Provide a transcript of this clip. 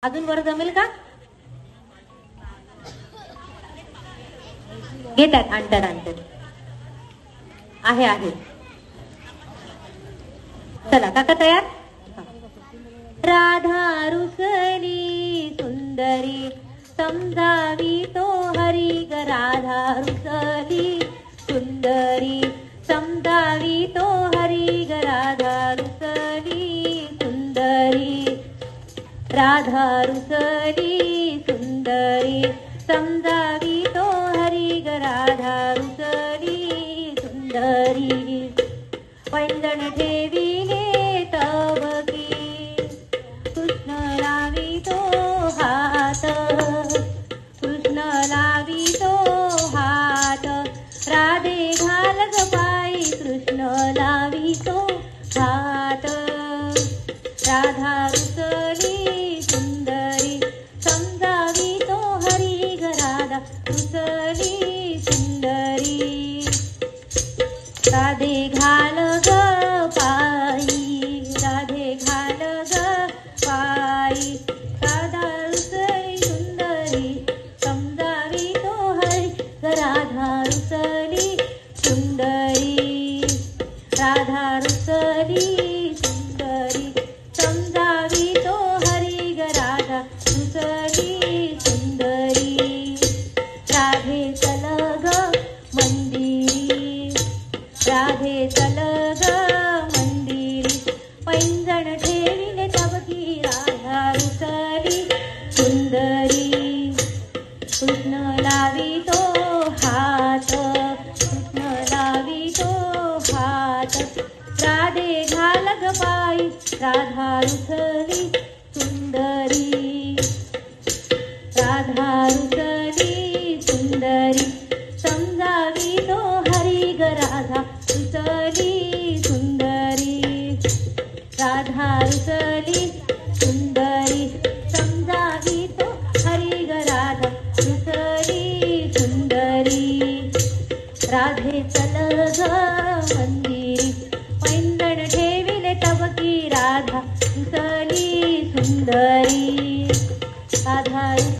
अजून वर जमेल का? घेतात आणतात आहे आहे. चला काका तयार. राधा रुसली सुंदरी समजावी तो हरी ग. राधा रुसली सुंदरी समजावी तो हरी ग. राधा रुसली सुंदरी. राधा रुसली सुंदरी समजावी तो हरी ग. राधा रुसली सुंदरी. पैंजण ठेविले तवकी कृष्ण लावी तो हात. कृष्ण लावी तो हात. राधे घाल ग पायी कृष्ण लावी तो हात. राधा रुसली सुंदरी समजावी तो हरी ग. राधा रुसली सुंदरी. राधे घाल ग पायी. राधे घाल ग पायी. राधा रुसली सुंदरी समजावी तो हरी ग. राधा रुसली सुंदरी. राधा रुसली सुंदरी समजावी तो हरी ग. राधा रुसली सुंदरी. राधे चल ग मंदिरी. राधे चल ग मंदिरी. पैंजण ठेविले तवकी राधा रुसली सुंदरी. कृष्ण लावी तो हात. कृष्ण लावी तो हात. राधे घाल ग पायी राधा रुसली सुंदरी. राधा रुसली सुंदरी समजावी तो हरी ग. राधा रुसली सुंदरी. राधा रुसली सुंदरी समजावी तो हरी ग. राधा रुसली सुंदरी. राधे चल ग